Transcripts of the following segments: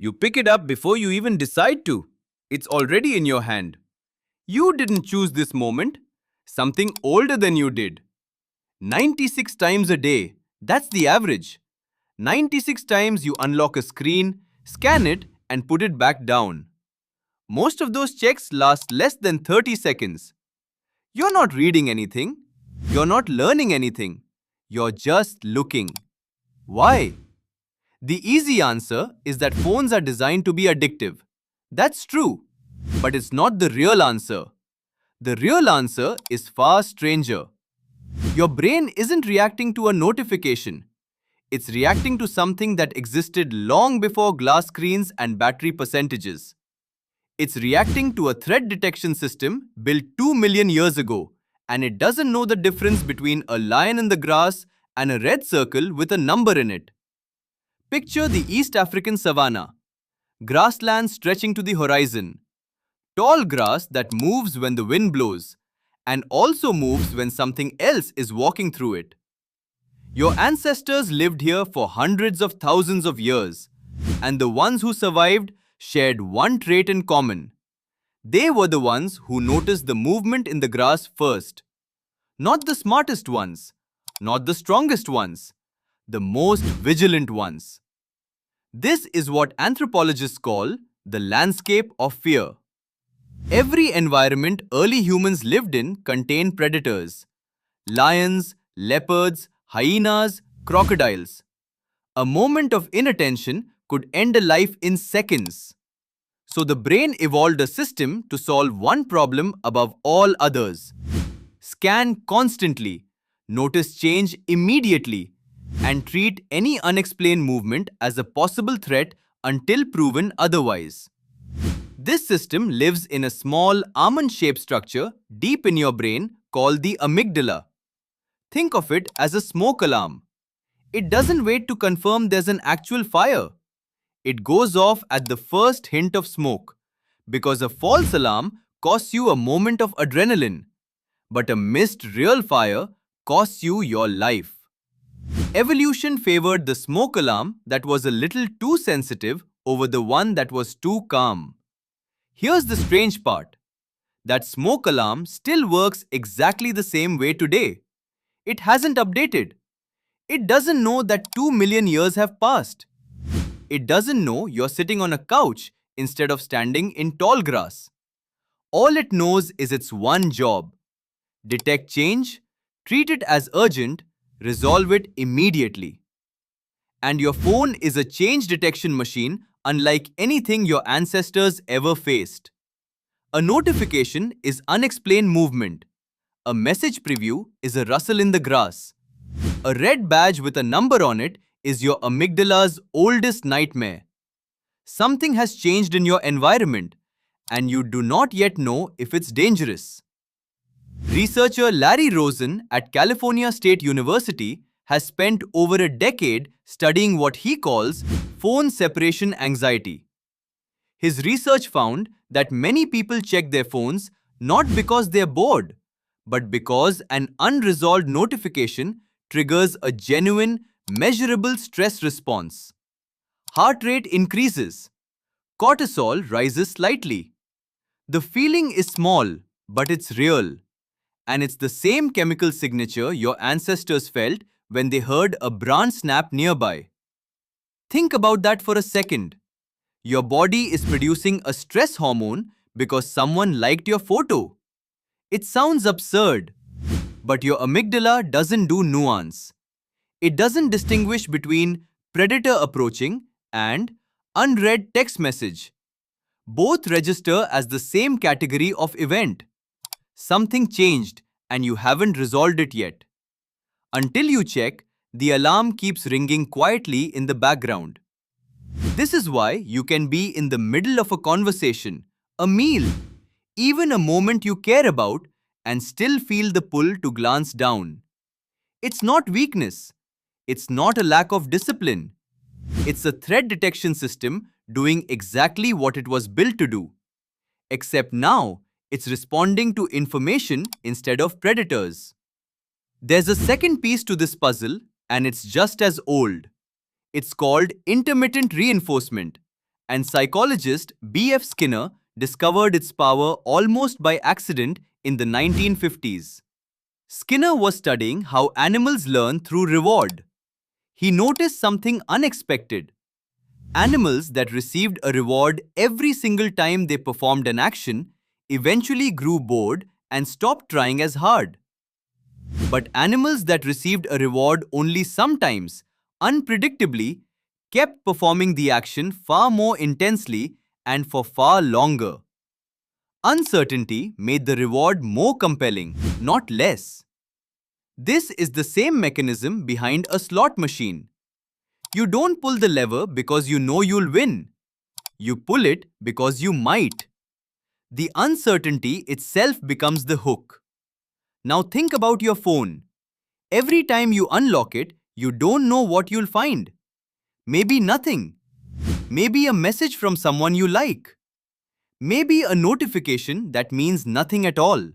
You pick it up before you even decide to. It's already in your hand. You didn't choose this moment. Something older than you did. 96 times a day. That's the average. 96 times you unlock a screen, scan it, and put it back down. Most of those checks last less than 30 seconds. You're not reading anything. You're not learning anything. You're just looking. Why? The easy answer is that phones are designed to be addictive. That's true. But it's not the real answer. The real answer is far stranger. Your brain isn't reacting to a notification. It's reacting to something that existed long before glass screens and battery percentages. It's reacting to a threat detection system built 2 million years ago, and it doesn't know the difference between a lion in the grass and a red circle with a number in it. Picture the East African savanna, grassland stretching to the horizon, tall grass that moves when the wind blows, and also moves when something else is walking through it. Your ancestors lived here for hundreds of thousands of years, and the ones who survived shared one trait in common. They were the ones who noticed the movement in the grass first. Not the smartest ones, not the strongest ones, the most vigilant ones. This is what anthropologists call the landscape of fear. Every environment early humans lived in contained predators: lions, leopards, hyenas, crocodiles. A moment of inattention could end a life in seconds. So the brain evolved a system to solve one problem above all others. Scan constantly, notice change immediately, and treat any unexplained movement as a possible threat until proven otherwise. This system lives in a small almond-shaped structure deep in your brain called the amygdala. Think of it as a smoke alarm. It doesn't wait to confirm there's an actual fire. It goes off at the first hint of smoke, because a false alarm costs you a moment of adrenaline, but a missed real fire costs you your life. Evolution favored the smoke alarm that was a little too sensitive over the one that was too calm. Here's the strange part. That smoke alarm still works exactly the same way today. It hasn't updated. It doesn't know that 2 million years have passed. It doesn't know you're sitting on a couch instead of standing in tall grass. All it knows is its one job: detect change, treat it as urgent, resolve it immediately. And your phone is a change detection machine unlike anything your ancestors ever faced. A notification is unexplained movement. A message preview is a rustle in the grass. A red badge with a number on it is your amygdala's oldest nightmare. Something has changed in your environment, and you do not yet know if it's dangerous. Researcher Larry Rosen at California State University has spent over a decade studying what he calls phone separation anxiety. His research found that many people check their phones not because they're bored, but because an unresolved notification triggers a genuine, measurable stress response. Heart rate increases. Cortisol rises slightly. The feeling is small, but it's real. And it's the same chemical signature your ancestors felt when they heard a branch snap nearby. Think about that for a second. Your body is producing a stress hormone because someone liked your photo. It sounds absurd, but your amygdala doesn't do nuance. It doesn't distinguish between predator approaching and unread text message. Both register as the same category of event. Something changed and you haven't resolved it yet. Until you check, the alarm keeps ringing quietly in the background. This is why you can be in the middle of a conversation, a meal, even a moment you care about, and still feel the pull to glance down. It's not weakness. It's not a lack of discipline. It's a threat detection system doing exactly what it was built to do. Except now, it's responding to information instead of predators. There's a second piece to this puzzle, and it's just as old. It's called intermittent reinforcement, and psychologist B.F. Skinner discovered its power almost by accident in the 1950s. Skinner was studying how animals learn through reward. He noticed something unexpected. Animals that received a reward every single time they performed an action eventually grew bored and stopped trying as hard. But animals that received a reward only sometimes, unpredictably, kept performing the action far more intensely and for far longer. Uncertainty made the reward more compelling, not less. This is the same mechanism behind a slot machine. You don't pull the lever because you know you'll win. You pull it because you might. The uncertainty itself becomes the hook. Now think about your phone. Every time you unlock it, you don't know what you'll find. Maybe nothing. Maybe a message from someone you like. Maybe a notification that means nothing at all.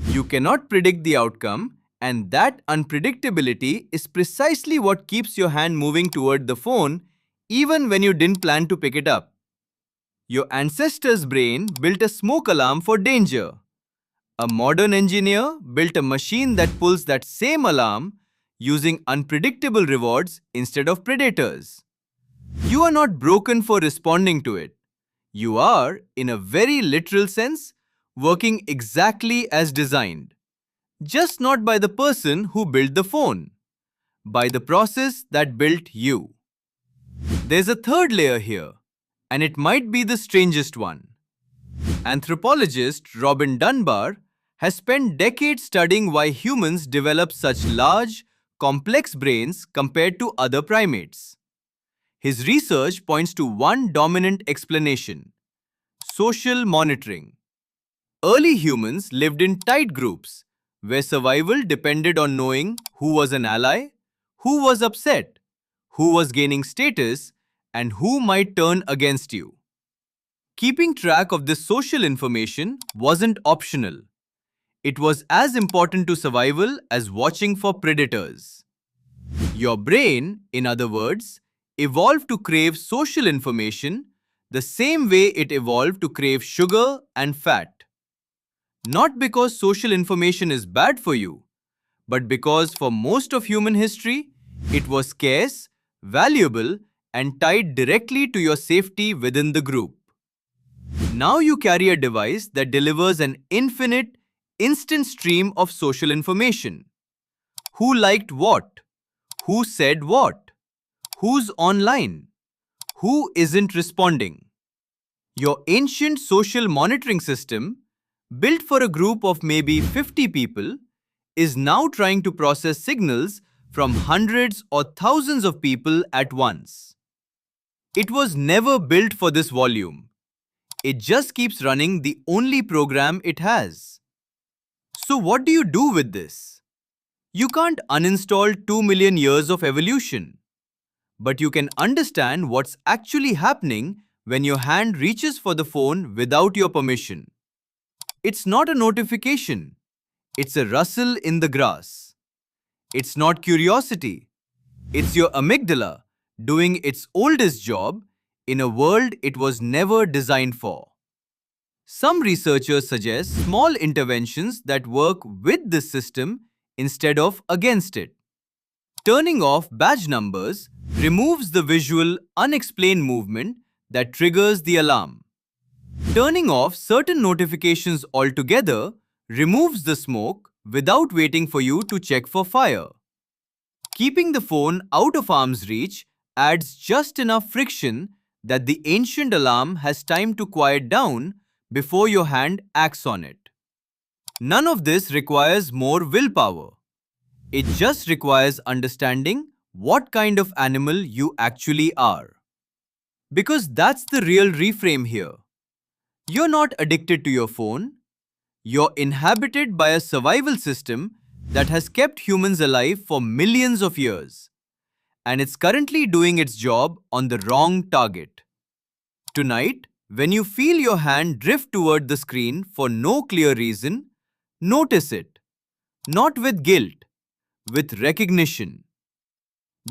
You cannot predict the outcome, and that unpredictability is precisely what keeps your hand moving toward the phone even when you didn't plan to pick it up. Your ancestor's brain built a smoke alarm for danger. A modern engineer built a machine that pulls that same alarm using unpredictable rewards instead of predators. You are not broken for responding to it. You are, in a very literal sense, working exactly as designed. Just not by the person who built the phone, by the process that built you. There's a third layer here, and it might be the strangest one. Anthropologist Robin Dunbar has spent decades studying why humans develop such large, complex brains compared to other primates. His research points to one dominant explanation: social monitoring. Early humans lived in tight groups, where survival depended on knowing who was an ally, who was upset, who was gaining status, and who might turn against you. Keeping track of this social information wasn't optional. It was as important to survival as watching for predators. Your brain, in other words, evolved to crave social information the same way it evolved to crave sugar and fat. Not because social information is bad for you, but because for most of human history, it was scarce, valuable, and tied directly to your safety within the group. Now you carry a device that delivers an infinite, instant stream of social information. Who liked what? Who said what? Who's online? Who isn't responding? Your ancient social monitoring system, built for a group of maybe 50 people, is now trying to process signals from hundreds or thousands of people at once. It was never built for this volume. It just keeps running the only program it has. So what do you do with this? You can't uninstall 2 million years of evolution. But you can understand what's actually happening when your hand reaches for the phone without your permission. It's not a notification. It's a rustle in the grass. It's not curiosity. It's your amygdala doing its oldest job in a world it was never designed for. Some researchers suggest small interventions that work with this system instead of against it. Turning off badge numbers removes the visual, unexplained movement that triggers the alarm. Turning off certain notifications altogether removes the smoke without waiting for you to check for fire. Keeping the phone out of arm's reach adds just enough friction that the ancient alarm has time to quiet down before your hand acts on it. None of this requires more willpower. It just requires understanding what kind of animal you actually are. Because that's the real reframe here. You're not addicted to your phone. You're inhabited by a survival system that has kept humans alive for millions of years. And it's currently doing its job on the wrong target. Tonight, when you feel your hand drift toward the screen for no clear reason, notice it. Not with guilt, with recognition.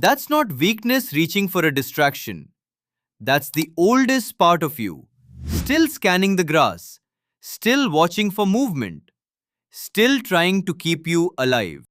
That's not weakness reaching for a distraction. That's the oldest part of you. Still scanning the grass. Still watching for movement. Still trying to keep you alive.